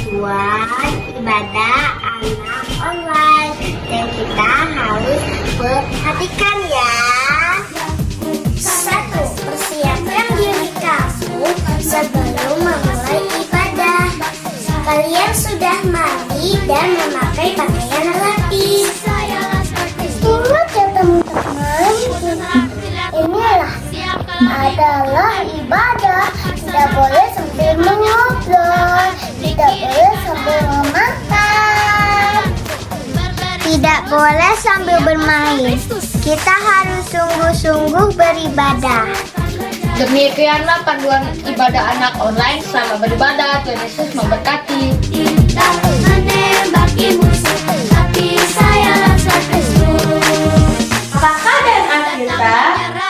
tujuan ibadah anak online dan kita harus perhatikan ya. 1. Persiapkan diri kamu sebelum memulai ibadah. Kalian sudah mandi dan memakai pakaian rapi. Ingat ya teman-teman, inilah adalah ibadah. Tidak boleh sambil mengobrol, tidak boleh sambil memakan, tidak boleh sambil bermain. Kita harus sungguh-sungguh beribadah. Demikianlah panduan ibadah anak online. Selamat beribadah. Tuhan Yesus memberkati. Kita menembaki musuh, tapi saya rasa Kristus. Apa kabar anak kita?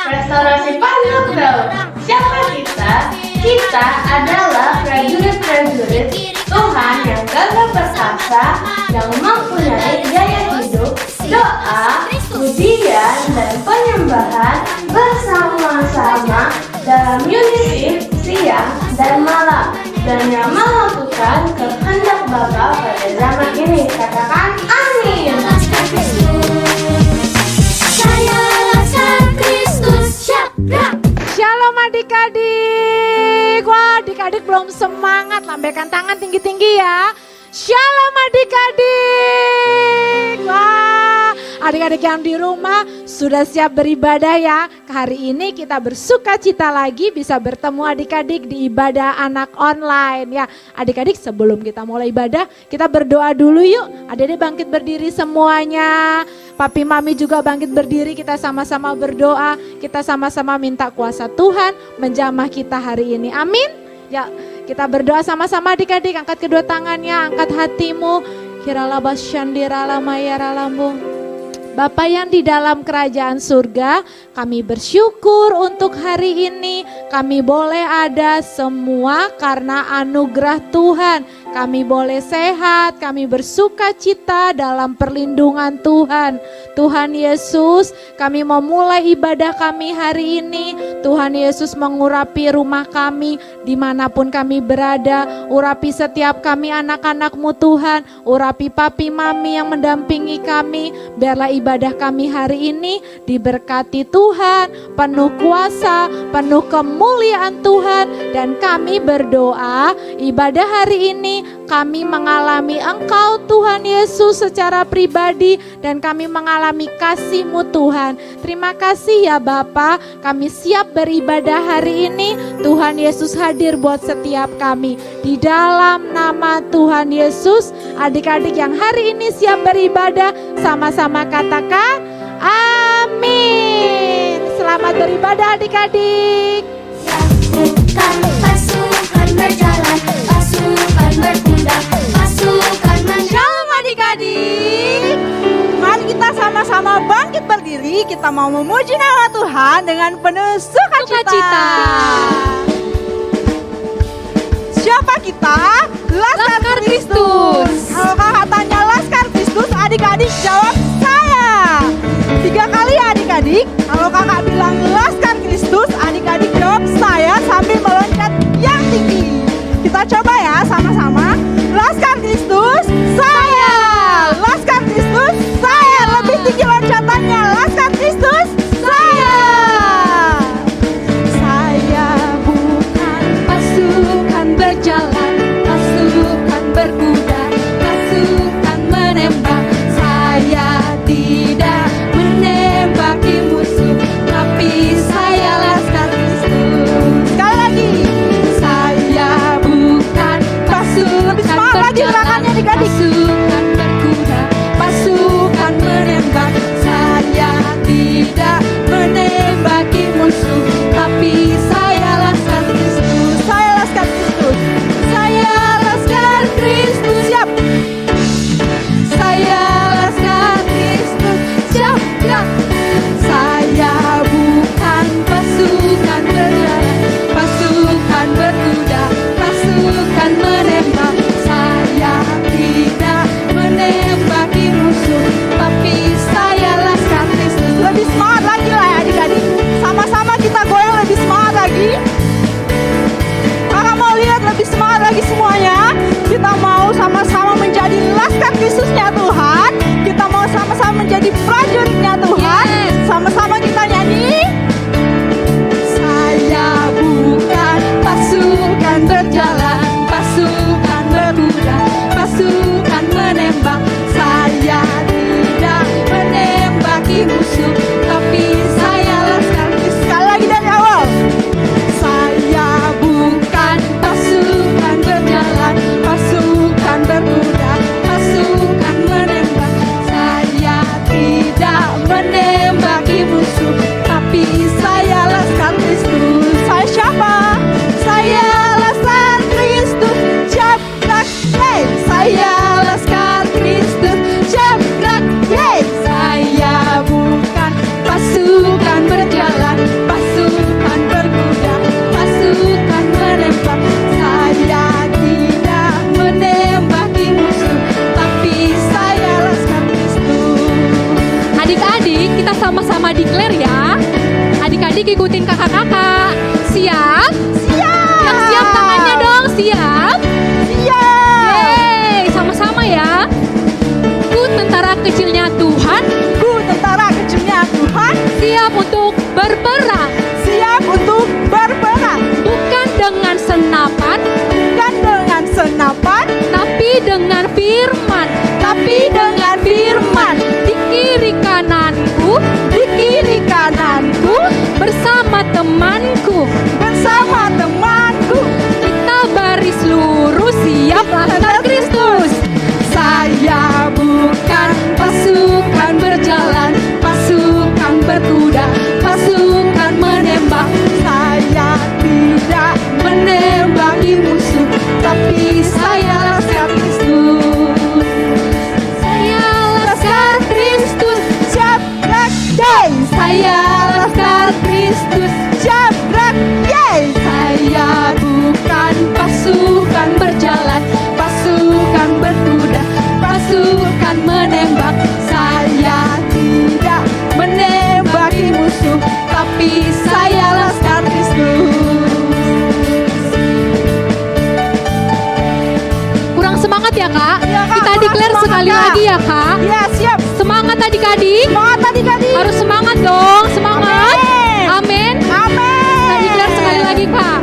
Restorasi Palu Ground. Siapa kita? Kita adalah prajurit-prajurit Tuhan yang gagah perkasa, yang mempunyai gaya hidup, doa, pujian, dan penyembahan bersama-sama dalam unity siang dan malam, dan yang melakukan kehendak Bapa pada zaman ini. Katakan amin. Saya Laskar Kristus. Shalom adik-adik. Wah, adik-adik belum semangat. Lambaikan tangan tinggi-tinggi ya. Shalom adik-adik. Wah, adik-adik yang di rumah sudah siap beribadah ya. Hari ini kita bersuka cita lagi bisa bertemu adik-adik di ibadah anak online ya. Adik-adik sebelum kita mulai ibadah, kita berdoa dulu yuk. Adik-adik bangkit berdiri semuanya. Papi mami juga bangkit berdiri, kita sama-sama berdoa. Kita sama-sama minta kuasa Tuhan menjamah kita hari ini. Amin. Ya, kita berdoa sama-sama adik-adik. Angkat kedua tangannya, angkat hatimu. Kiralabas syandirala mayaralambu. Bapa yang di dalam kerajaan surga, kami bersyukur untuk hari ini. Kami boleh ada semua karena anugerah Tuhan. Kami boleh sehat, kami bersuka cita dalam perlindungan Tuhan. Tuhan Yesus, kami memulai ibadah kami hari ini. Tuhan Yesus mengurapi rumah kami dimanapun kami berada. Urapi setiap kami anak-anak-Mu Tuhan. Urapi papi mami yang mendampingi kami. Biarlah ibadah kami hari ini diberkati Tuhan, penuh kuasa, penuh kemuliaan Tuhan. Dan kami berdoa ibadah hari ini kami mengalami Engkau Tuhan Yesus secara pribadi dan kami mengalami kasih-Mu Tuhan. Terima kasih ya Bapa, kami siap beribadah hari ini. Tuhan Yesus hadir buat setiap kami. Di dalam nama Tuhan Yesus, adik-adik yang hari ini siap beribadah, sama-sama katakan amin. Selamat beribadah adik-adik. Pasukan berjalan, pasukan berkuda, pasukan Shalom adik-adik. Mari kita sama-sama bangkit berdiri. Kita mau memuji nama Tuhan dengan penuh sukacita. Siapa kita? Laskar Kristus. Kalau kakak tanya Laskar Kristus, adik-adik jawab saya. 3 kali ya adik-adik. Kalau kakak bilang Laskar Kristus, adik-adik jawab saya sambil meloncat yang tinggi. Kita coba ya sama-sama. Laskar Kristus, saya. Laskar Kristus, saya. Lebih tinggi loncatannya. Laskar Kristus, saya. Saya bukan pasukan berjalan, pasukan berkuda, pasukan menembak. Saya tidak menembaki musuh, tapi saya Laskar Kristus. Sekali lagi. Saya bukan pasukan berjalan, pasukan berkuda, pasukan menembak. Saya tidak menembaki musuh, tapi saya Laskar Kristus. Saya Laskar Kristus. Saya Laskar Kristus. Siap. Saya Laskar Kristus. Siap. Siap. Saya bukan pasukan berjalan, pasukan berkuda, pasukan menembak. Saya tidak ikutin kakak-kakak. Siap? Siap. Yang siap tangannya dong, siap? Siap. Yeay, sama-sama ya. Ku tentara kecilnya Tuhan, Ku tentara kecilnya Tuhan, siap untuk berperang. siap untuk berperang. Bukan dengan senapan, Bukan dengan senapan, tapi dengan firman. tapi dengan firman. Di kiri kananku, Di kiri kananku, bersama temanku, bersama temanku, kita baris lurus siap laskar Kristus. saya bukan Pasukan berjalan, pasukan berkuda, pasukan menembak, saya tidak menembaki musuh, tapi saya laskar Kristus. Saya laskar Kristus, Jabrak day, saya laskar Kristus. jabrak day. Saya bukan pasukan berjalan, pasukan berkuda, pasukan menembak. Saya tidak menembaki musuh, tapi saya laskar Kristus. Kurang semangat ya kak? Iya, Kak, Kita kurang declare semangat, sekali Kak. lagi ya kak. Ya siap, Semangat adik-adik. semangat adik-adik. Harus semangat dong, semangat. Amin. Amin. Kita Amin. declare sekali lagi kak.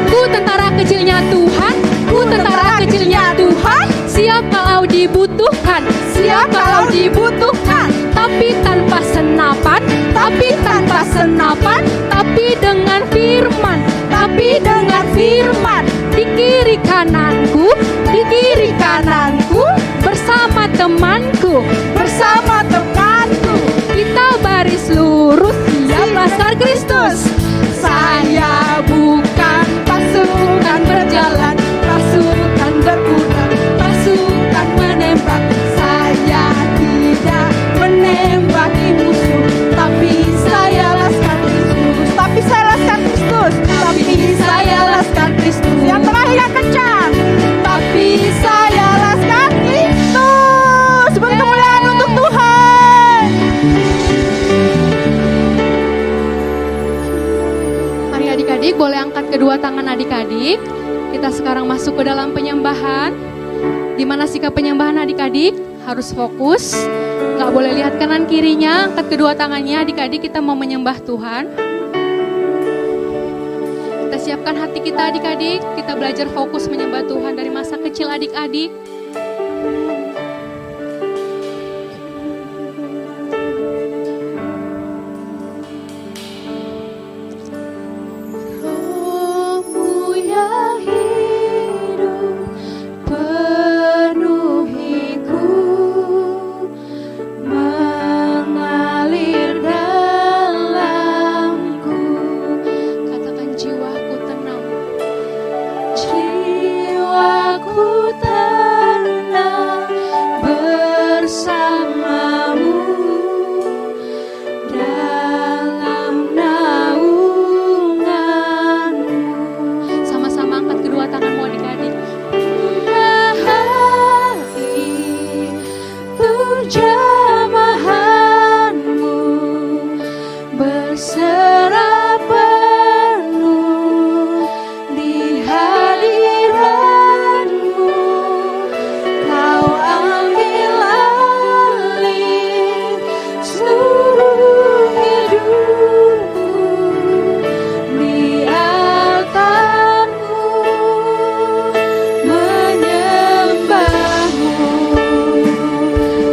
Ku tentara kecilnya Tuhan, ku tentara kecilnya Tuhan, siap kalau dibutuhkan, siap kalau dibutuhkan, tapi tanpa senapan, tapi tanpa senapan, tapi dengan firman, tapi dengan firman. Di kiri kananku, di kiri kananku, bersama temanku, bersama temanku, kita baris lurus siap laskar Kristus. Saya bukan pasukan berjalan, pasukan berkuda, pasukan menembak. Saya tidak menembaki musuh, tapi saya laskar Kristus. Tapi saya laskar Kristus. Tapi saya laskar Kristus. Yang terakhir yang kencang. Tapi saya Laskar Kristus. Beri kemuliaan untuk Tuhan. Mari adik-adik boleh angkat kedua tangan adik-adik. Kita sekarang masuk ke dalam penyembahan. Gimana sikap penyembahan adik-adik? Harus fokus. Gak boleh lihat kanan kirinya. Angkat kedua tangannya adik-adik, kita mau menyembah Tuhan. Kita siapkan hati kita adik-adik. Kita belajar fokus menyembah Tuhan dari masa kecil adik-adik. Rohmu yang hidup penuhiku, mengalir dalamku. Katakan jiwaku tenang, jiwaku tenang bersamamu dalam naunganmu. Sama-sama angkat kedua tanganmu adik-adik. Hati terjemahanmu berserah penuh di hadiratmu. Kau ambil alih seluruh hidupku di altarmu, menyembahmu.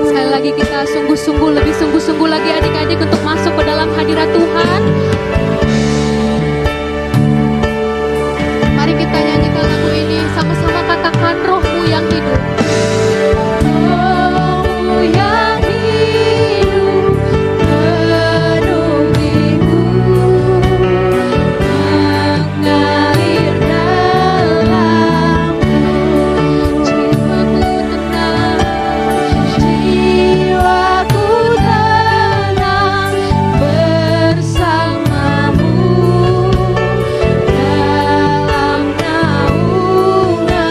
Sekali lagi kita sungguh-sungguh, lebih sungguh-sungguh lagi adik-adik untuk masuk ke dalam hadirat Tuhan. Mari kita nyanyikan lagu ini sama-sama, katakan rohmu yang hidup. Rohmu yang hidup penuhiku, mengalir dalamku. Jiwaku tenang, jiwaku tenang bersamamu dalam naunganmu.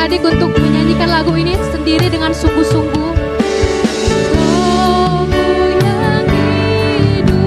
adik-adik untuk menyanyikan lagu ini sendiri dengan sungguh-sungguh. Rohmu yang hidup,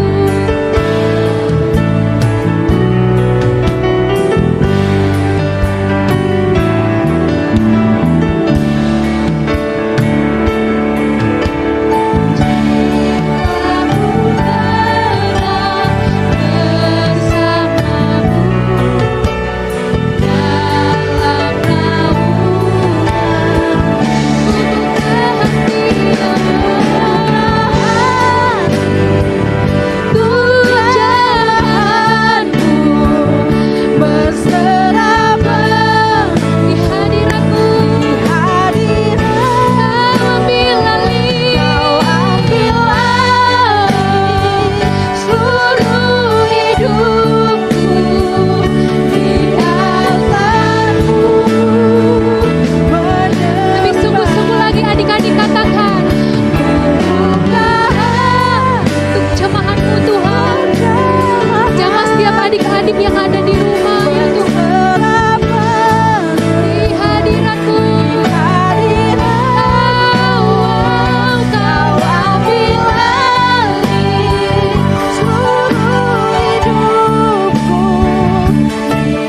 lebih sungguh-sungguh lagi adik-adik katakan, untuk jemaatmu Tuhan, jamah setiap adik-adik yang ada di rumah ya Tuhan, di hadiratmu, Kau ambil alih seluruh hidupku di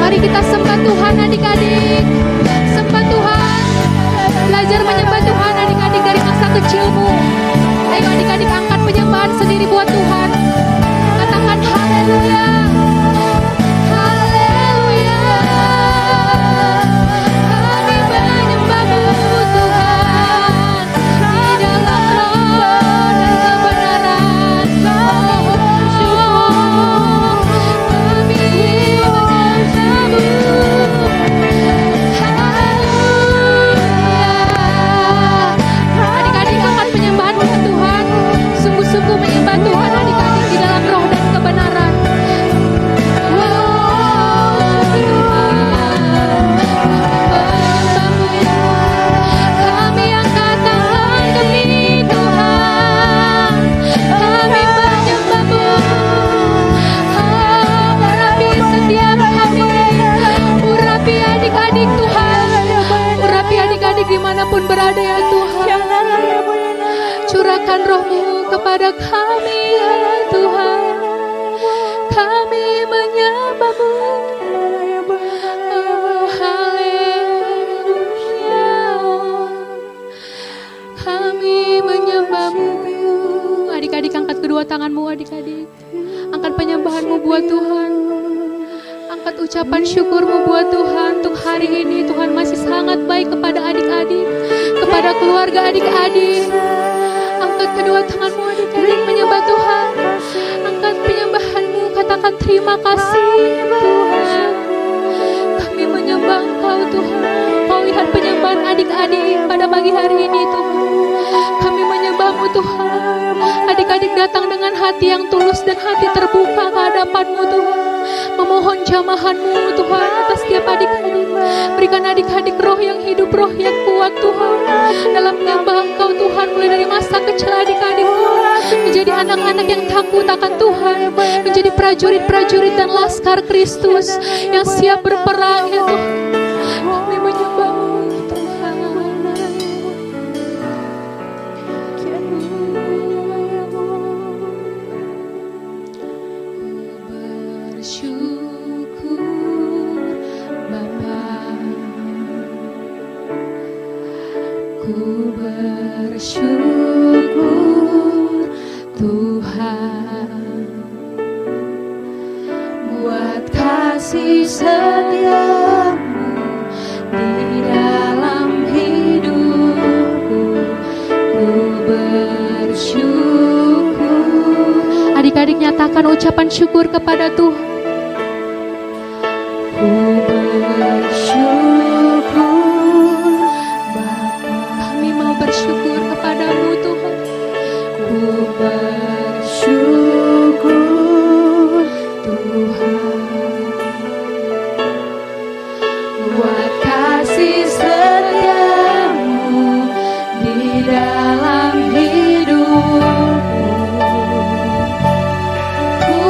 Mari kita sembah Tuhan adik-adik, sembah Tuhan, belajar menyembah Tuhan adik-adik dari masa kecilmu. Ayo adik-adik angkat penyembahan sendiri buat Tuhan. Katakan haleluya, haleluya. Kami menyembahmu Tuhan, di dalam roh dan kebenaran. Kami menyembahmu, haleluya. Adik-adik angkat penyembahan buat Tuhan, sungguh-sungguh menyembah Tuhan adik-adik di dalam roh dan kebenaran. Kami angkat tangan demi Tuhan, kami menyembahmu. Urapi setiap kami, urapi adik-adik Tuhan, urapi adik-adik dimanapun berada ya Tuhan. Curahkan rohmu kepada kami ya Tuhan, kami menyembahmu. Oh, haleluya. Kami menyembahmu. Adik-adik angkat kedua tanganmu adik-adik, angkat penyembahanmu buat Tuhan, angkat ucapan syukurmu buat Tuhan. Untuk hari ini Tuhan masih sangat baik kepada adik-adik, kepada keluarga adik-adik. Angkat kedua tanganmu adik-adik menyembah Tuhan, angkat penyembahanmu, katakan terima kasih Tuhan. Kami menyembah Engkau Tuhan. Kau lihat penyembahan adik-adik pada pagi hari ini Tuhan. Kami menyembahmu Tuhan. Adik-adik datang dengan hati yang tulus dan hati terbuka ke hadapanmu Tuhan, memohon jamahanmu Tuhan atas setiap adik-adik. Berikan adik-adik roh yang hidup, roh yang kuat Tuhan, dalam menyembah Engkau Tuhan, mulai dari masa kecil adik-adik Tuhan, menjadi anak-anak yang takut akan Tuhan, menjadi prajurit-prajurit dan laskar Kristus yang siap berperang ya Tuhan. Kami menyembahmu Tuhan. Bersyukur Bapa, ku bersyukur Tuhan buat kasih setiamu di dalam hidupku. Ku bersyukur. Adik-adik nyatakan ucapan syukur kepada Tuhan. Ku bersyukur Bapa, kami mau bersyukur kepadamu Tuhan. Ku bersyukur Tuhan buat kasih setiamu di dalam hidupku. Ku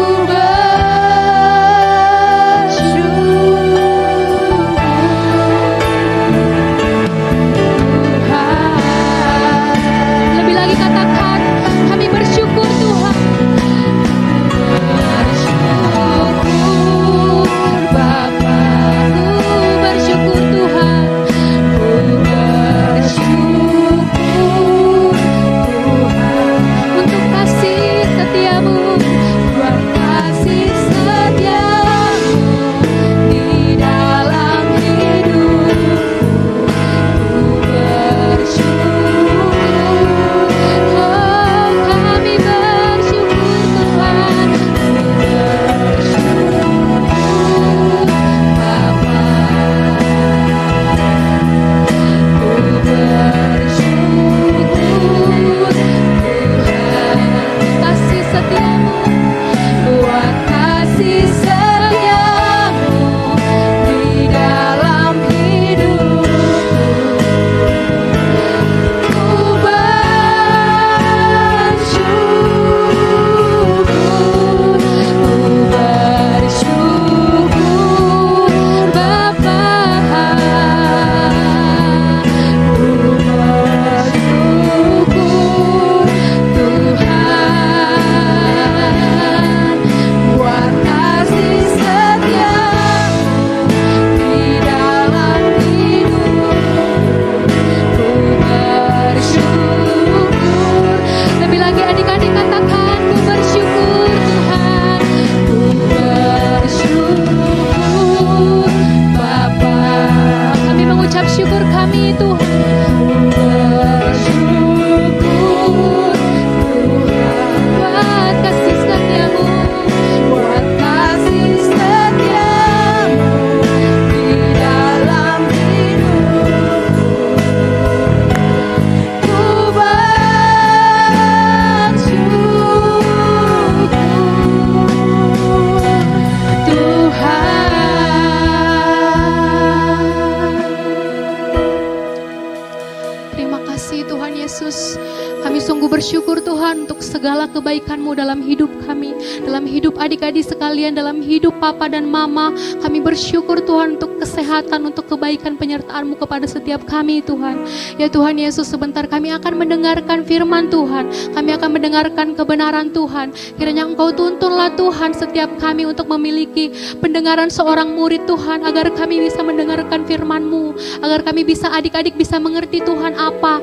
sungguh bersyukur Tuhan untuk segala kebaikan-Mu dalam hidup kami, dalam hidup adik-adik sekalian, dalam hidup Papa dan Mama. Kami bersyukur Tuhan untuk kesehatan, untuk kebaikan penyertaan-Mu kepada setiap kami Tuhan. Ya Tuhan Yesus, sebentar kami akan mendengarkan firman Tuhan. Kami akan mendengarkan kebenaran Tuhan. Kiranya Engkau tuntunlah Tuhan setiap kami untuk memiliki pendengaran seorang murid Tuhan, agar kami bisa mendengarkan firman-Mu, agar kami bisa, adik-adik bisa mengerti Tuhan apa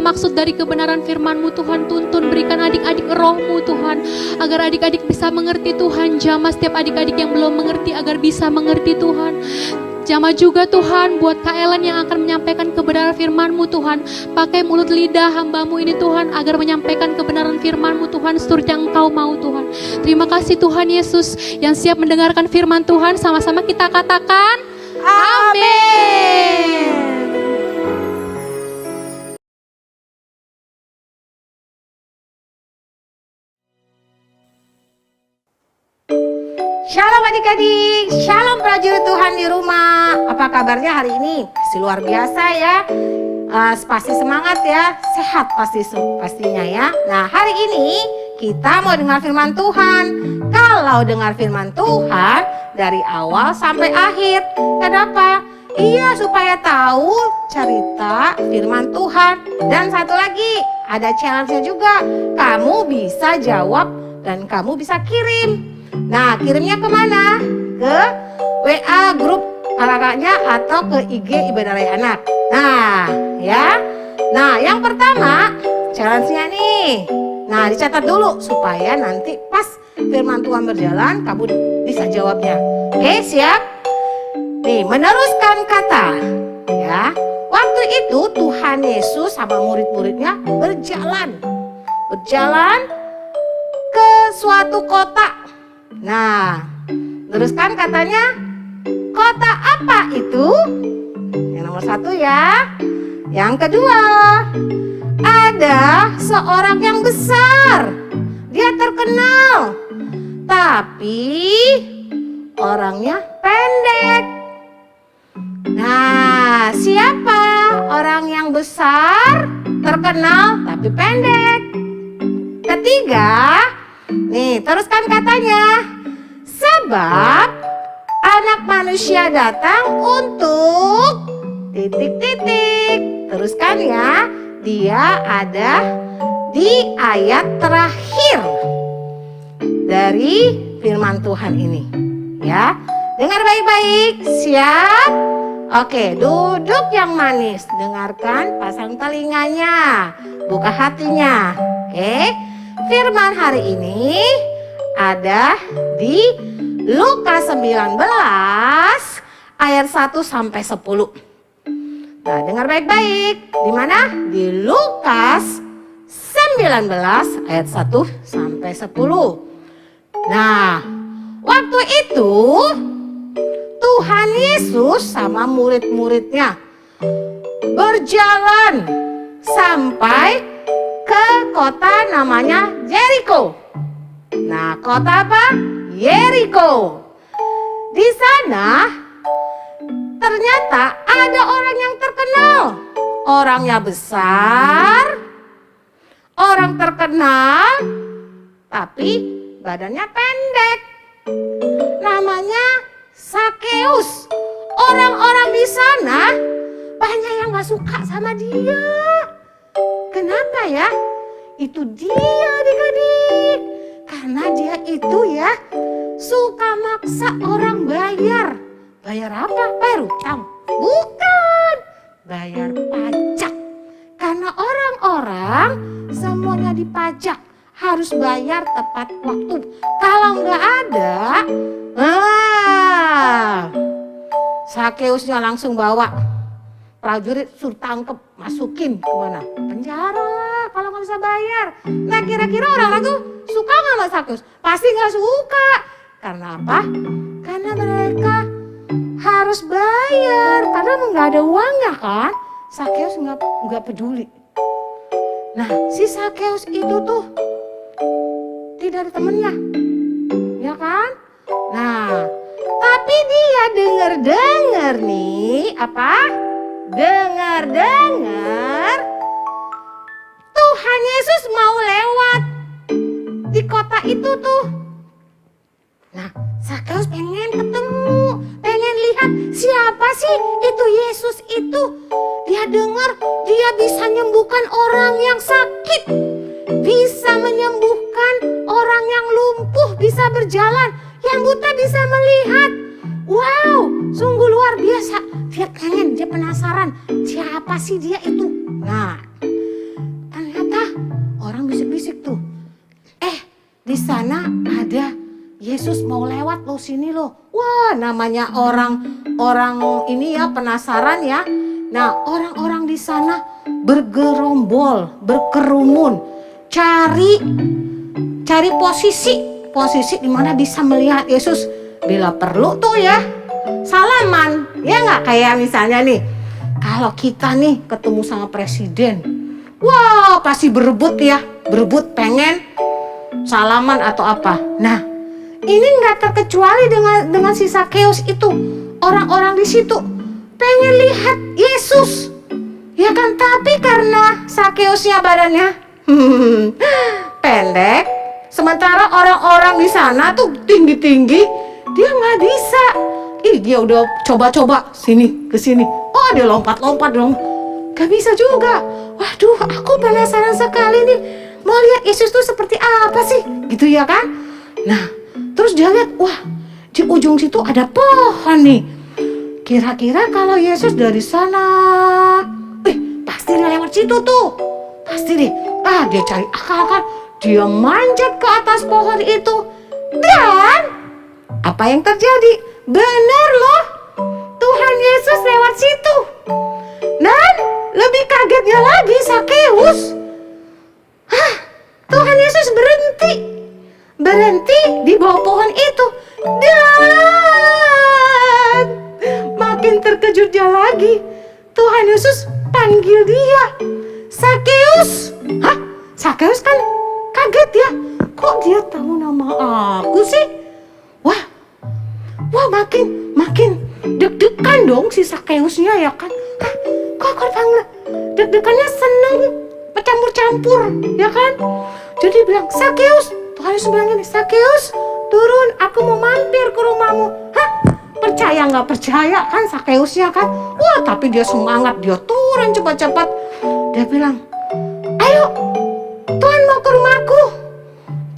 maksud dari kebenaran firman-Mu Tuhan. Tuntun, berikan adik-adik roh-Mu Tuhan, agar adik-adik bisa mengerti Tuhan. Jamah setiap adik-adik yang belum mengerti agar bisa mengerti Tuhan. Jamah juga Tuhan buat Kak Ellen yang akan menyampaikan kebenaran firman-Mu Tuhan. Pakai mulut lidah hamba-Mu ini Tuhan, agar menyampaikan kebenaran firman-Mu Tuhan seturut yang Engkau mau Tuhan. Terima kasih Tuhan Yesus yang siap mendengarkan firman Tuhan. Sama-sama kita katakan amin. Shalom adik-adik, shalom prajurit Tuhan di rumah. Apa kabarnya hari ini? Pasti luar biasa ya. Pasti semangat ya, sehat pastinya ya. Nah hari ini kita mau dengar firman Tuhan. Kalau dengar firman Tuhan dari awal sampai akhir. Kenapa? Iya, supaya tahu cerita firman Tuhan. Dan satu lagi, ada challenge-nya juga. Kamu bisa jawab dan kamu bisa kirim. Nah, kirimnya kemana? Ke WA grup kakaknya atau ke IG Ibadah Raya Anak. Nah, ya. Nah, yang pertama challenge-nya nih. Nah, dicatat dulu supaya nanti pas firman Tuhan berjalan kamu bisa jawabnya. Oke, siap? Nih, meneruskan kata. Ya. Waktu itu Tuhan Yesus sama murid-muridnya berjalan ke suatu kota. Nah, teruskan katanya, kota apa itu? Yang nomor satu ya. Yang kedua, ada seorang yang besar. Dia terkenal, tapi orangnya pendek. Nah, siapa orang yang besar, terkenal, tapi pendek? Ketiga, nih, teruskan katanya. Sebab anak manusia datang untuk titik-titik. Teruskan ya. Dia ada di ayat terakhir dari firman Tuhan ini. Ya. Dengar baik-baik. Siap? Oke, duduk yang manis. Dengarkan, pasang telinganya. Buka hatinya. Oke. Firman hari ini ada di Lukas 19 ayat 1 sampai 10. Nah, dengar baik-baik. Di mana? Di Lukas 19 ayat 1 sampai 10. Nah, waktu itu Tuhan Yesus sama murid-muridnya berjalan sampai ke kota namanya Jericho. Nah, kota apa? Jericho. Di sana ternyata ada orang yang terkenal. Orangnya besar, orang terkenal, tapi badannya pendek. Namanya Sakeus. Orang-orang di sana banyak yang gak suka sama dia. Kenapa ya? Itu dia adik-adik. Karena dia itu ya suka maksa orang bayar. Bayar apa? Bayar utang? Bukan. Bayar pajak. Karena orang-orang semuanya dipajak. Harus bayar tepat waktu. Kalau nggak ada, Sakeusnya langsung bawa prajurit, suruh tangkep, masukin kemana? Penjara lah kalau nggak bisa bayar. Nah, kira-kira orang-orang tuh suka nggak sama Sakeus? Pasti nggak suka. Karena apa? Karena mereka harus bayar. Karena nggak ada uangnya kan. Sakeus nggak peduli. Nah, si Sakeus itu tuh tidak ada temennya, ya kan? Nah, tapi dia dengar nih apa? Dengar Tuhan Yesus mau lewat di kota itu tuh. Nah, Sakeus pengen ketemu, pengen lihat siapa sih itu Yesus itu. Dia dengar dia bisa menyembuhkan orang yang sakit, bisa menyembuhkan orang yang lumpuh bisa berjalan, yang buta bisa melihat. Wow, sungguh luar biasa. Dia pengen, dia penasaran siapa sih dia itu. Nah, ternyata orang bisik-bisik tuh. Di sana ada Yesus mau lewat loh sini loh. Wah, namanya orang ini ya penasaran ya. Nah, orang-orang di sana bergerombol, berkerumun, cari posisi di mana bisa melihat Yesus. Bila perlu tuh ya salaman, ya nggak, kayak misalnya nih kalau kita nih ketemu sama presiden, wah pasti berebut pengen salaman atau apa. Nah, ini nggak terkecuali dengan si Sakeus itu. Orang-orang di situ pengen lihat Yesus, ya kan? Tapi karena Sakeusnya badannya pendek, sementara orang-orang di sana tuh tinggi-tinggi, dia nggak bisa. Dia udah coba-coba sini ke sini. Oh, dia lompat-lompat dong. Gak bisa juga. Waduh, aku penasaran sekali nih. Mau lihat Yesus tuh seperti apa sih? Gitu ya kan? Nah, terus dia lihat, wah, di ujung situ ada pohon nih. Kira-kira kalau Yesus dari sana, pasti lewat situ tuh. Pasti deh. Dia cari akal kan. Dia manjat ke atas pohon itu. Dan apa yang terjadi? Benar loh, Tuhan Yesus lewat situ. Dan lebih kagetnya lagi Sakeus. Tuhan Yesus berhenti di bawah pohon itu. Dan makin terkejut dia lagi. Tuhan Yesus panggil dia, Sakeus. Sakeus kan kaget ya. Kok dia tahu nama aku sih? Wah, makin deg-degan dong si Sakeusnya ya kan. Kok panggil? Deg-degannya seneng, bercampur-campur ya kan. Jadi bilang, Sakeus. Tuhan Yesus bilang gini, Sakeus turun, aku mau mampir ke rumahmu. Percaya nggak percaya kan Sakeusnya kan. Wah, tapi dia semangat, dia turun cepat-cepat. Dia bilang, ayo Tuhan mau ke rumahku.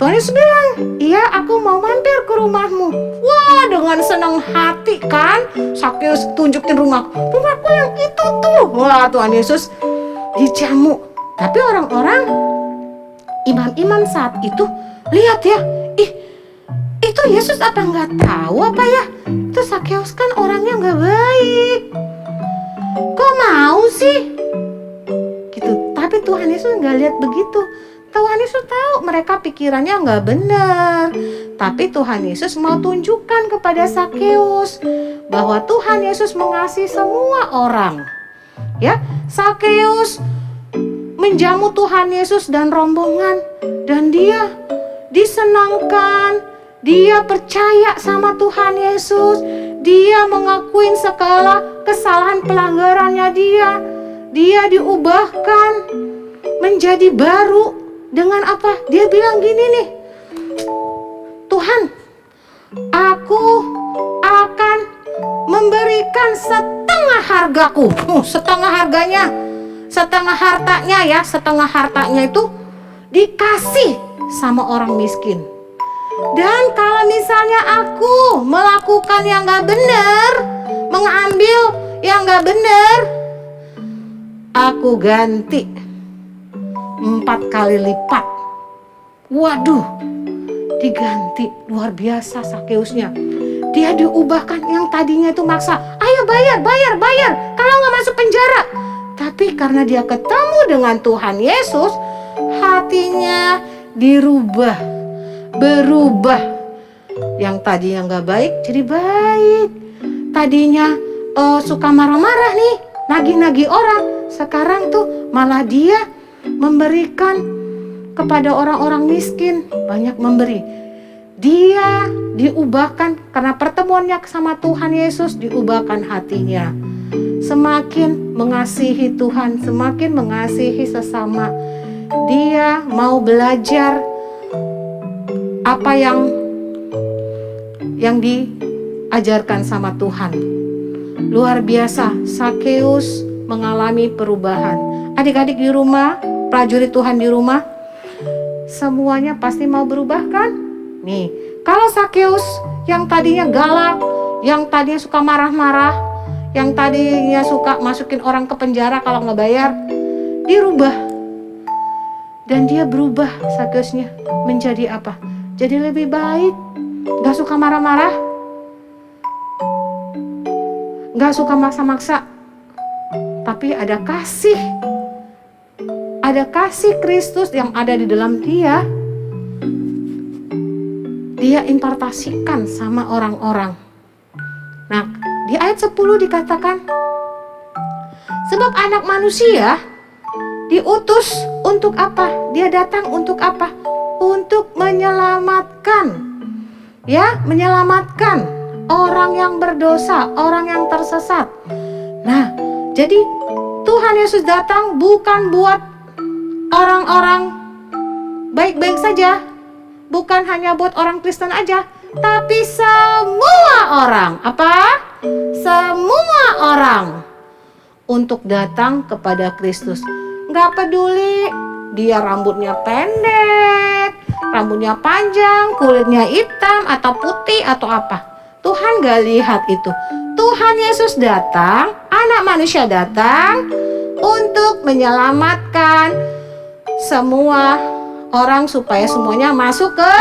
Tuhan Yesus bilang, iya aku mau mampir ke rumahmu. Wah, dengan senang hati kan Sakeus tunjukin rumahku yang itu tuh. Wah, Tuhan Yesus dijamu. Tapi orang-orang imam-imam saat itu lihat ya, itu Yesus apa nggak tahu apa ya? Itu Sakeus kan orangnya nggak baik. Kok mau sih? Gitu. Tapi Tuhan Yesus nggak lihat begitu. Tuhan Yesus tahu mereka pikirannya nggak benar. Tapi Tuhan Yesus mau tunjukkan kepada Sakeus bahwa Tuhan Yesus mengasihi semua orang. Ya, Sakeus menjamu Tuhan Yesus dan rombongan, dan dia disenangkan, dia percaya sama Tuhan Yesus, dia mengakuin segala kesalahan pelanggarannya dia diubahkan menjadi baru. Dengan apa? Dia bilang gini nih, Tuhan, aku akan memberikan setengah hargaku. Setengah harganya, setengah hartanya ya, setengah hartanya itu dikasih sama orang miskin. Dan kalau misalnya aku melakukan yang gak benar, mengambil yang gak benar, aku ganti 4 kali lipat. Waduh, diganti. Luar biasa Sakeusnya. Dia diubahkan, yang tadinya itu maksa, ayo bayar, kalau nggak masuk penjara. Tapi karena dia ketemu dengan Tuhan Yesus, hatinya berubah. Yang tadinya nggak baik jadi baik. Tadinya suka marah-marah nih, nagih-nagih orang. Sekarang tuh malah dia memberikan kepada orang-orang miskin, banyak memberi. Dia diubahkan karena pertemuannya sama Tuhan Yesus, diubahkan hatinya. Semakin mengasihi Tuhan, semakin mengasihi sesama. dia mau belajar apa yang diajarkan sama Tuhan. Luar biasa, Sakeus mengalami perubahan. Adik-adik di rumah, prajurit Tuhan di rumah, semuanya pasti mau berubah kan? Nih, kalau Sakeus yang tadinya galak, yang tadinya suka marah-marah, yang tadinya suka masukin orang ke penjara kalau nggak bayar, dirubah. Dan dia berubah, Sakeusnya menjadi apa? Jadi lebih baik, nggak suka marah-marah, nggak suka maksa-maksa, tapi ada kasih Kristus yang ada di dalam dia. Dia impartasikan sama orang-orang. Nah, di ayat 10 dikatakan, sebab anak manusia diutus untuk apa? Dia datang untuk apa? Untuk menyelamatkan, menyelamatkan orang yang berdosa, orang yang tersesat. Nah, jadi Tuhan Yesus datang bukan buat orang-orang baik-baik saja, bukan hanya buat orang Kristen aja, tapi semua orang. Apa? Semua orang untuk datang kepada Kristus. Gak peduli dia rambutnya pendek, rambutnya panjang, kulitnya hitam atau putih atau apa. Tuhan gak lihat itu. Tuhan Yesus datang, anak manusia datang untuk menyelamatkan semua orang supaya semuanya masuk ke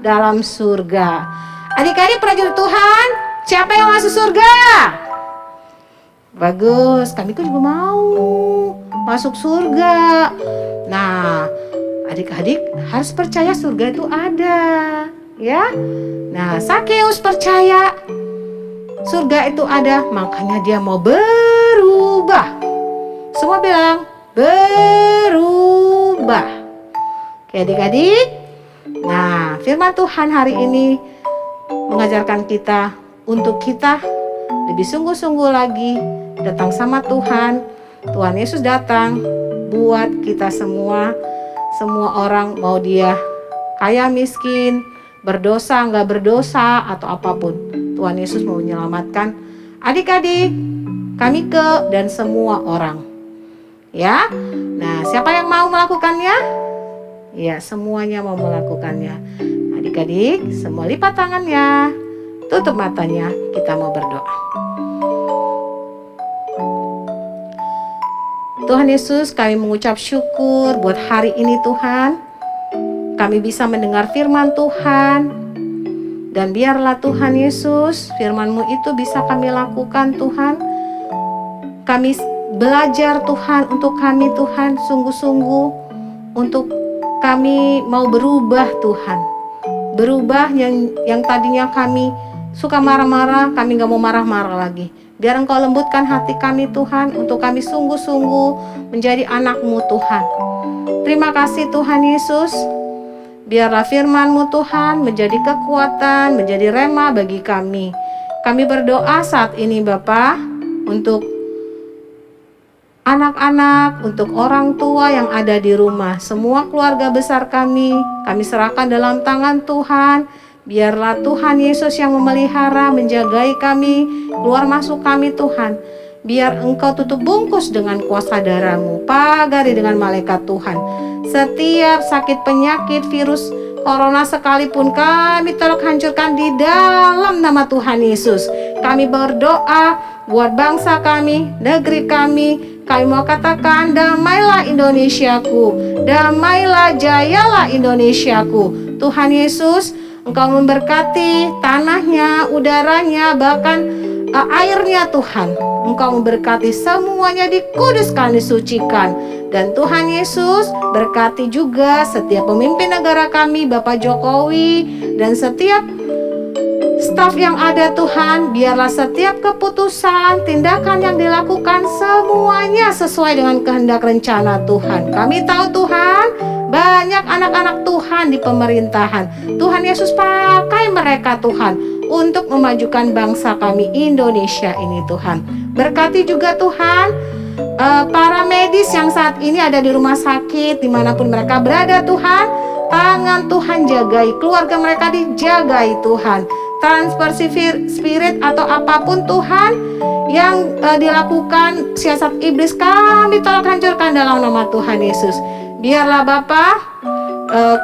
dalam surga. Adik-adik prajurit Tuhan, siapa yang masuk surga? Bagus, kami kan juga mau masuk surga. Nah, adik-adik harus percaya surga itu ada, ya. Nah, Sakeus percaya surga itu ada, makanya dia mau berubah. Semua bilang berubah. Oke adik-adik. Nah, firman Tuhan hari ini mengajarkan kita untuk kita lebih sungguh-sungguh lagi datang sama Tuhan. Tuhan Yesus datang buat kita semua orang, mau dia kaya miskin, berdosa nggak berdosa atau apapun. Tuhan Yesus mau menyelamatkan adik-adik, kami dan semua orang. Ya, nah siapa yang mau melakukannya? Ya, semuanya mau melakukannya. Adik-adik, semua lipat tangannya, tutup matanya, kita mau berdoa. Tuhan Yesus, kami mengucap syukur buat hari ini Tuhan. Kami bisa mendengar firman Tuhan. Dan biarlah Tuhan Yesus, firman-Mu itu bisa kami lakukan Tuhan. Kami belajar Tuhan untuk kami Tuhan, sungguh-sungguh untuk kami mau berubah Tuhan. Berubah yang tadinya kami suka marah-marah, kami gak mau marah-marah lagi. Biar Engkau lembutkan hati kami Tuhan, untuk kami sungguh-sungguh menjadi anak-Mu Tuhan. Terima kasih Tuhan Yesus. Biarlah firman-Mu Tuhan menjadi kekuatan, menjadi rema bagi kami. Kami berdoa saat ini Bapa, untuk anak-anak, untuk orang tua yang ada di rumah, semua keluarga besar kami serahkan dalam tangan Tuhan. Biarlah Tuhan Yesus yang memelihara, menjagai kami, keluar masuk kami Tuhan. Biar Engkau tutup bungkus dengan kuasa darah-Mu, pagari dengan malaikat Tuhan. Setiap sakit penyakit, virus corona sekalipun kami tolak hancurkan di dalam nama Tuhan Yesus. Kami berdoa buat bangsa kami, negeri kami. Kami mau katakan, damailah Indonesiaku, damailah, jayalah Indonesiaku. Tuhan Yesus, Engkau memberkati tanahnya, udaranya, bahkan airnya Tuhan. Engkau memberkati semuanya, dikuduskan, disucikan. Dan Tuhan Yesus berkati juga setiap pemimpin negara kami, Bapak Jokowi, dan setiap staf yang ada Tuhan. Biarlah setiap keputusan, tindakan yang dilakukan semuanya sesuai dengan kehendak rencana Tuhan. Kami tahu Tuhan, banyak anak-anak Tuhan di pemerintahan. Tuhan Yesus pakai mereka Tuhan untuk memajukan bangsa kami Indonesia ini Tuhan. Berkati juga Tuhan para medis yang saat ini ada di rumah sakit, dimanapun mereka berada Tuhan, tangan Tuhan jagai, keluarga mereka dijagai Tuhan. Transfer spirit atau apapun Tuhan yang dilakukan siasat iblis, kami tolak hancurkan dalam nama Tuhan Yesus. Biarlah Bapa,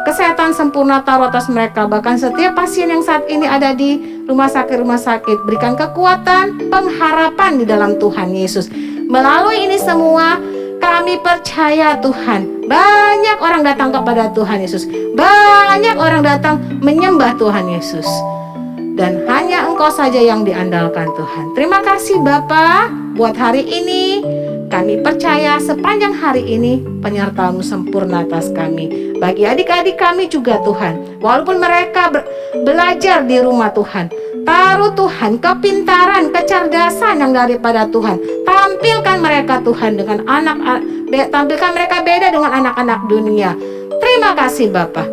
kesehatan sempurna taruh atas mereka. Bahkan setiap pasien yang saat ini ada di rumah sakit, berikan kekuatan, pengharapan di dalam Tuhan Yesus. Melalui ini semua, kami percaya Tuhan, banyak orang datang kepada Tuhan Yesus. Banyak orang datang menyembah Tuhan Yesus. Dan hanya Engkau saja yang diandalkan Tuhan. Terima kasih Bapa buat hari ini. Kami percaya sepanjang hari ini penyertaan-Mu sempurna atas kami. Bagi adik-adik kami juga Tuhan, walaupun mereka belajar di rumah Tuhan, taruh Tuhan kepintaran, kecerdasan yang daripada Tuhan. Tampilkan mereka Tuhan dengan tampilkan mereka beda dengan anak-anak dunia. Terima kasih Bapa.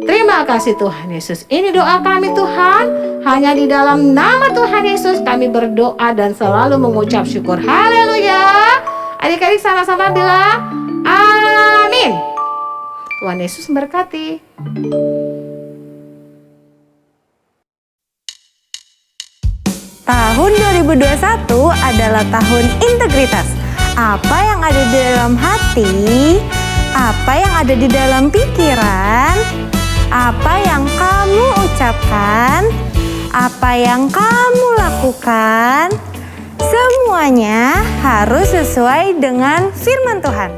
Terima kasih Tuhan Yesus. Ini doa kami Tuhan, hanya di dalam nama Tuhan Yesus kami berdoa dan selalu mengucap syukur. Haleluya. Adik-adik sama-sama bilang amin. Tuhan Yesus memberkati. Tahun 2021 adalah tahun integritas. Apa yang ada di dalam hati, apa yang ada di dalam pikiran, apa yang kamu ucapkan, apa yang kamu lakukan, semuanya harus sesuai dengan firman Tuhan.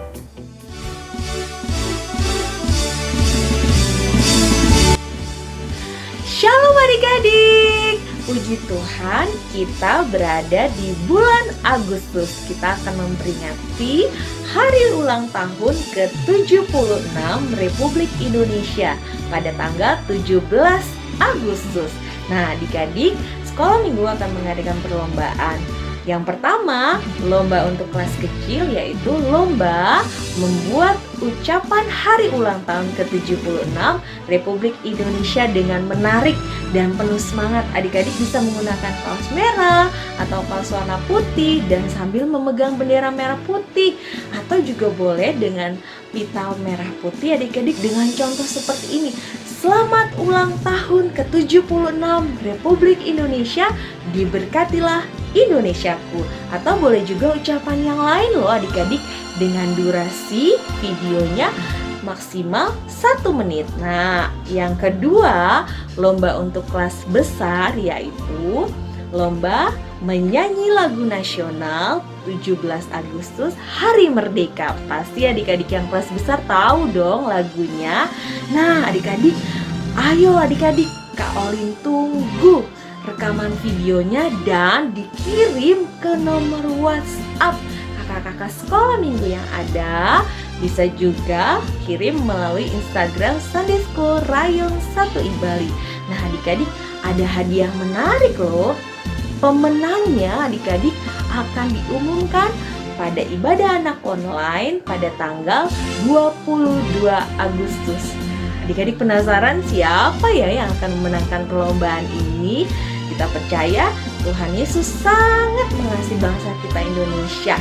Shalom adik-adik. Puji Tuhan, kita berada di bulan Agustus. Kita akan memperingati hari ulang tahun ke-76 Republik Indonesia pada tanggal 17 Agustus. Nah, adik-adik, sekolah minggu akan mengadakan perlombaan. Yang pertama, lomba untuk kelas kecil, yaitu lomba membuat ucapan hari ulang tahun ke-76 Republik Indonesia dengan menarik dan penuh semangat. Adik-adik bisa menggunakan kaos merah atau kaos warna putih dan sambil memegang bendera merah putih, atau juga boleh dengan pita merah putih adik-adik dengan contoh seperti ini. Selamat ulang tahun ke-76 Republik Indonesia, diberkatilah Indonesiaku. Atau boleh juga ucapan yang lain loh adik-adik, dengan durasi videonya maksimal 1 menit. Nah, yang kedua, lomba untuk kelas besar yaitu lomba menyanyi lagu nasional 17 Agustus Hari Merdeka. Pasti adik-adik yang kelas besar tahu dong lagunya. Nah, adik-adik, ayo adik-adik, Kak Olin tunggu rekaman videonya dan dikirim ke nomor WhatsApp kakak-kakak sekolah minggu yang ada. Bisa juga kirim melalui Instagram Sunday School Rayon 1 Ibali. Nah adik-adik, ada hadiah menarik loh. Pemenangnya adik-adik akan diumumkan pada ibadah anak online pada tanggal 22 Agustus. Adik-adik penasaran siapa ya yang akan memenangkan perlombaan ini? Kita percaya Tuhan Yesus sangat mengasihi bangsa kita Indonesia.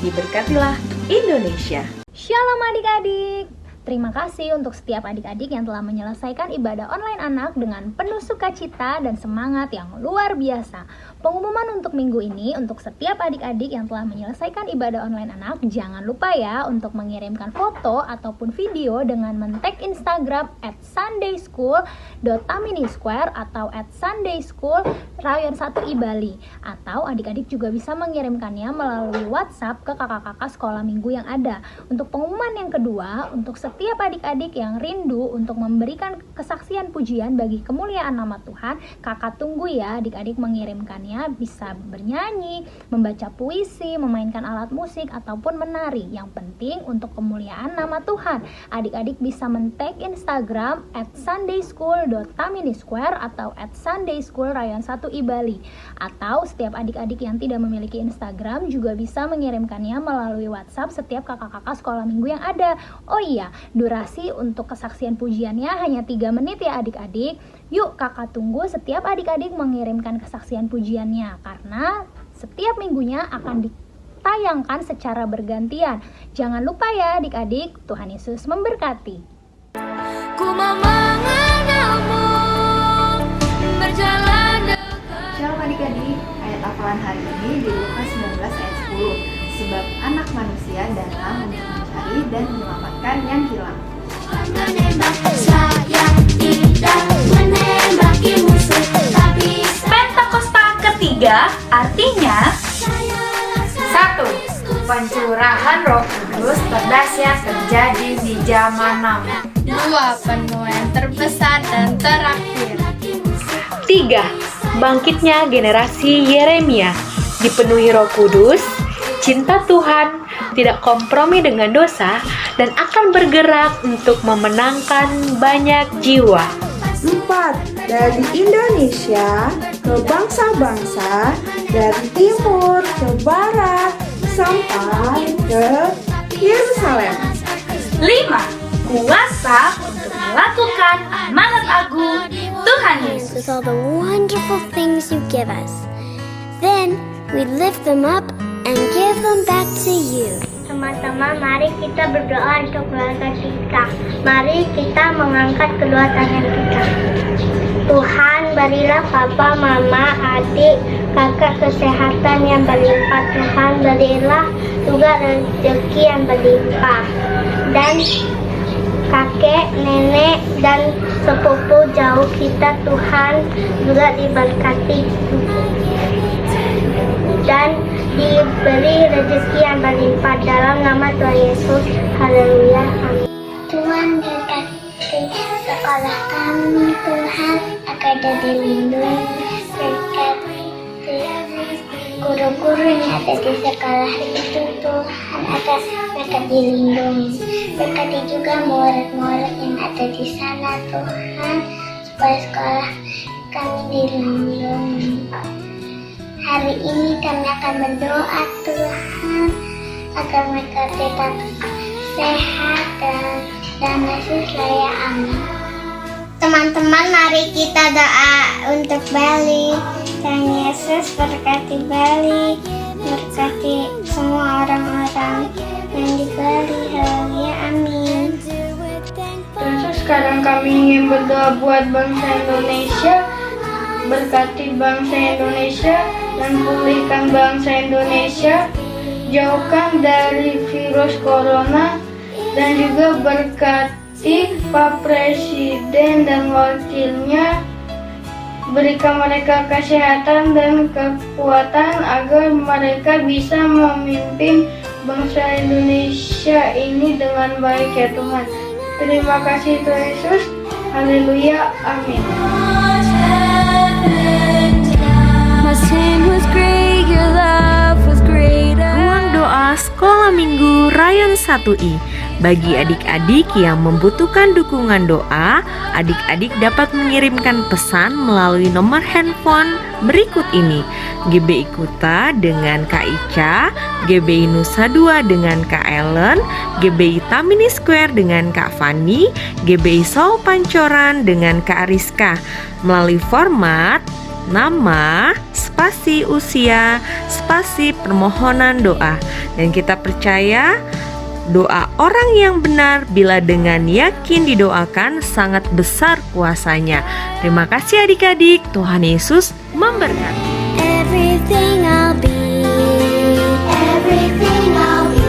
Diberkatilah Indonesia. Shalom adik-adik. Terima kasih untuk setiap adik-adik yang telah menyelesaikan ibadah online anak dengan penuh sukacita dan semangat yang luar biasa. Pengumuman untuk minggu ini untuk setiap adik-adik yang telah menyelesaikan ibadah online anak, jangan lupa ya untuk mengirimkan foto ataupun video dengan men-tag Instagram @sundayschool.taminisquare atau @sundayschool_rayon1ibali. Atau adik-adik juga bisa mengirimkannya melalui WhatsApp ke kakak-kakak sekolah minggu yang ada. Untuk pengumuman yang kedua, untuk setiap adik-adik yang rindu untuk memberikan kesaksian pujian bagi kemuliaan nama Tuhan, kakak tunggu ya adik-adik mengirimkannya. Bisa bernyanyi, membaca puisi, memainkan alat musik, ataupun menari. Yang penting untuk kemuliaan nama Tuhan. Adik-adik bisa men-tag Instagram @sundayschool.taminisquare atau @sundayschoolrayon1ibali. Atau setiap adik-adik yang tidak memiliki Instagram juga bisa mengirimkannya melalui WhatsApp setiap kakak-kakak sekolah minggu yang ada. Oh iya, durasi untuk kesaksian pujiannya hanya 3 menit ya adik-adik. Yuk kakak tunggu setiap adik-adik mengirimkan kesaksian pujiannya, karena setiap minggunya akan tayangkan secara bergantian. Jangan lupa ya adik-adik, Tuhan Yesus memberkati. Ku mau mengenalmu, berjalan dekat. Shalom adik-adik, ayat hafalan hari ini di Lukas 19 ayat 10. Sebab anak manusia datang untuk mencari dan menyelamatkan yang hilang. Menembak, saya tidak menembaki musuh, tapi Pentakosta ketiga artinya saya 1. Pencurahan Roh Kudus terdahsyat terjadi di zaman Nabi. 2. Penuaian terbesar dan terakhir. 3. Bangkitnya generasi Yeremia, dipenuhi Roh Kudus, cinta Tuhan, tidak kompromi dengan dosa, dan akan bergerak untuk memenangkan banyak jiwa. 4. Dari Indonesia ke bangsa-bangsa, dari timur ke barat, sampai ke Yerusalem. 5. Kuasa untuk melakukan amanat agung Tuhan Yesus. with all the wonderful things you give us. Then we lift them up and give them back to you. Teman-teman, mari kita berdoa untuk keluarga kita. Mari kita mengangkat kedua tangan kita. Tuhan, berilah papa, mama, adik, kakak kesehatan yang berlimpah. Tuhan, berilah juga rezeki yang berlimpah. Dan kakek, nenek, dan sepupu jauh kita, Tuhan, juga diberkati dan diberi rezeki yang berlimpah dalam nama Tuhan Yesus. Haleluya. Amin. Tuhan berkati sekolah kami, Tuhan, agar dilindungi. Berkati guru-guru yang ada di sekolah itu, Tuhan, agar mereka dilindungi. Berkati juga murid-murid yang ada di sana, Tuhan, supaya sekolah kami dilindungi. Hari ini kami akan berdoa, Tuhan, agar mereka tetap sehat dan masih jaya. Amin. Teman-teman, mari kita doa untuk Bali. Tuhan Yesus berkati Bali, berkati semua orang-orang yang di Bali. Haleluya, amin. Terus sekarang kami ingin berdoa buat bangsa Indonesia. Berkati bangsa Indonesia dan pulihkan bangsa Indonesia, jauhkan dari virus corona, dan juga berkati Pak Presiden dan wakilnya, berikan mereka kesehatan dan kekuatan agar mereka bisa memimpin bangsa Indonesia ini dengan baik ya Tuhan. Terima kasih Tuhan Yesus. Haleluya. Amin. Ruang doa Sekolah Minggu Rayon 1I. Bagi adik-adik yang membutuhkan dukungan doa, adik-adik dapat mengirimkan pesan melalui nomor handphone berikut ini. GBI Kuta dengan Kak Ica, GBI Nusa 2 dengan Kak Ellen, GBI Tamini Square dengan Kak Fani, GBI Saw Pancoran dengan Kak Rizka. Melalui format nama, spasi usia, spasi permohonan doa. Dan kita percaya doa orang yang benar bila dengan yakin didoakan sangat besar kuasanya. Terima kasih adik-adik, Tuhan Yesus memberkati. Everything I'll be, everything I'll be.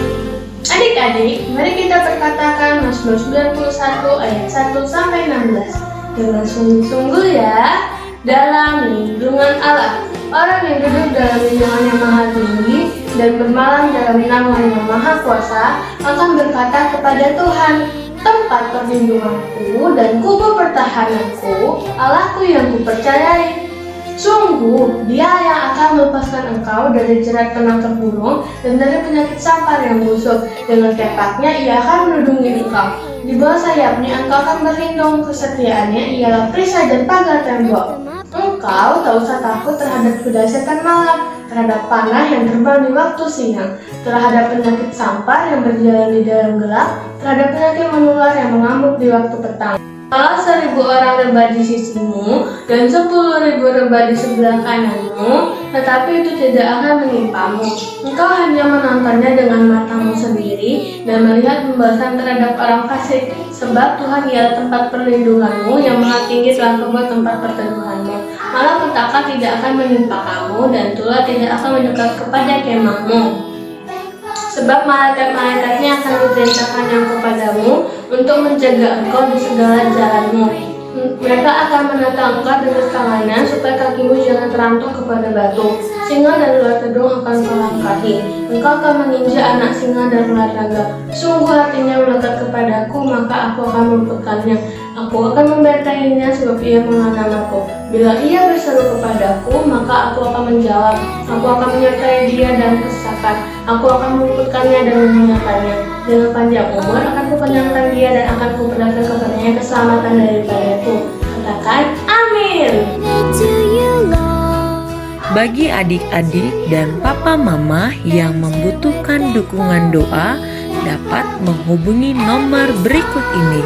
Adik-adik, mari kita perkatakan Mazmur 91 ayat 1 sampai 16. Dengan sungguh-sungguh ya, dalam lindungan Allah. Orang yang duduk dalam lindungan yang maha tinggi dan bermalam dalam naungan yang maha kuasa akan berkata kepada Tuhan, tempat perlindunganku dan kubu pertahananku, Allahku yang kupercayai. Sungguh, Dia yang akan melepaskan engkau dari jerat penangkap burung dan dari penyakit sampar yang busuk. Dengan tepaknya Ia akan melindungi engkau. Di bawah sayapnya engkau akan berlindung. Kesetiaannya ialah perisai dan pagar tembok. Engkau tak usah takut terhadap kuda setan malam, terhadap panah yang terbang di waktu siang, terhadap penyakit sampar yang berjalan di dalam gelap, terhadap penyakit menular yang mengamuk di waktu petang. Kalau 1000 orang rebah di sisimu dan 10.000 rebah di sebelah kananmu, tetapi itu tidak akan menimpamu. Engkau hanya menontonnya dengan matamu sendiri dan melihat pembalasan terhadap orang fasik. Sebab Tuhan ialah tempat perlindunganmu, yang maha tinggi telah membuat tempat perteduhanmu. Malapetaka tidak akan menimpa kamu dan tulah tidak akan mendekat kepada kemahmu. Sebab malaikat-malaikatnya akan diperintahkan yang kepadamu untuk menjaga engkau di segala jalanmu. Mereka akan menata engkau dengan tangannya supaya kakimu jangan terantuk kepada batu. Singa dan ular kedung akan kau langkahi. Engkau akan menginjak anak singa dan ular naga. Sungguh hatinya melekat kepadaku, maka aku akan meluputkannya. Aku akan memberkatinya sebab ia mengenal namaku. Bila ia berseru kepadaku, maka aku akan menjawab. Aku akan menyertai dia dan kesesakan. Aku akan meluputkannya dan memuliakannya. Dengan panjang umur akan kukenyangkan dia dan akan kuperlihatkan kepadanya keselamatan daripadaku. Katakan amin. Bagi adik-adik dan papa mama yang membutuhkan dukungan doa, dapat menghubungi nomor berikut ini.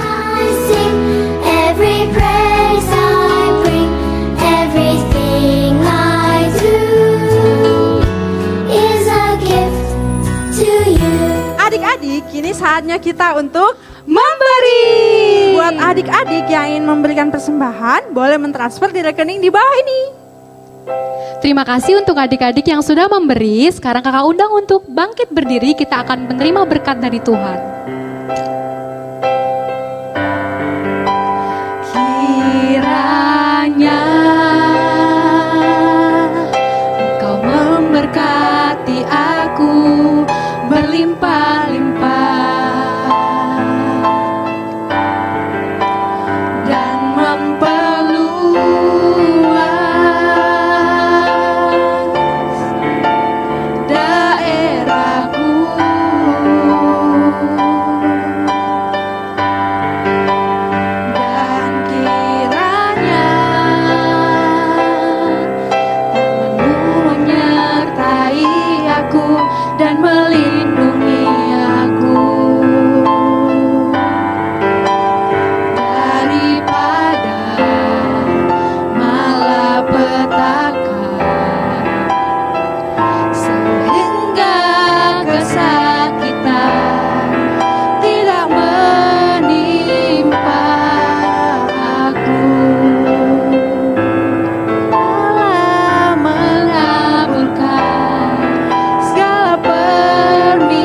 Adik-adik, kini saatnya kita untuk memberi. Buat adik-adik yang ingin memberikan persembahan, boleh mentransfer di rekening di bawah ini. Terima kasih untuk adik-adik yang sudah memberi. Sekarang kakak undang untuk bangkit berdiri, kita akan menerima berkat dari Tuhan. Kiranya Engkau memberkati aku berlimpah-limpah dan memperluas daerahku, dan kiranya tangan-Mu menyertai aku dan melindungi aku daripada malapetaka, sehingga kesakitan tidak menimpa aku. Allah mengabulkan segala permintaanku.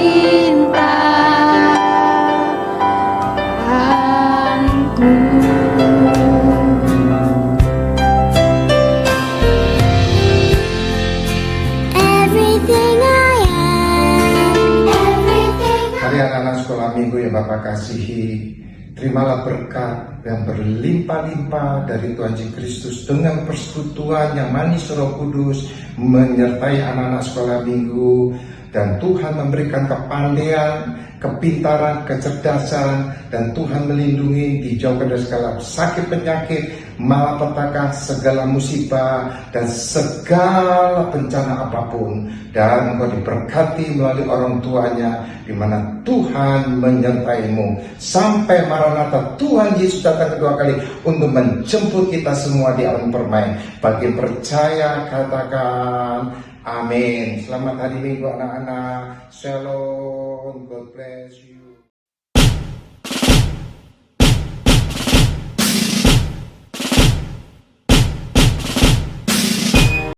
Mari anak-anak sekolah minggu yang Bapak kasihi, terimalah berkat yang berlimpah-limpah dari Tuhan Yesus Kristus dengan persekutuan yang manis Roh Kudus menyertai anak-anak sekolah minggu, dan Tuhan memberikan kepandaian, kepintaran, kecerdasan, dan Tuhan melindungi, dijauhkan dari segala sakit penyakit, malapetaka, segala musibah, dan segala bencana apapun. Dan engkau diberkati melalui orang tuanya, di mana Tuhan menyertaimu. Sampai Maranatha, Tuhan Yesus datang kedua kali untuk menjemput kita semua di alam permai. Bagi yang percaya, katakan amin. Selamat hari Minggu anak-anak. Shalom. God bless you.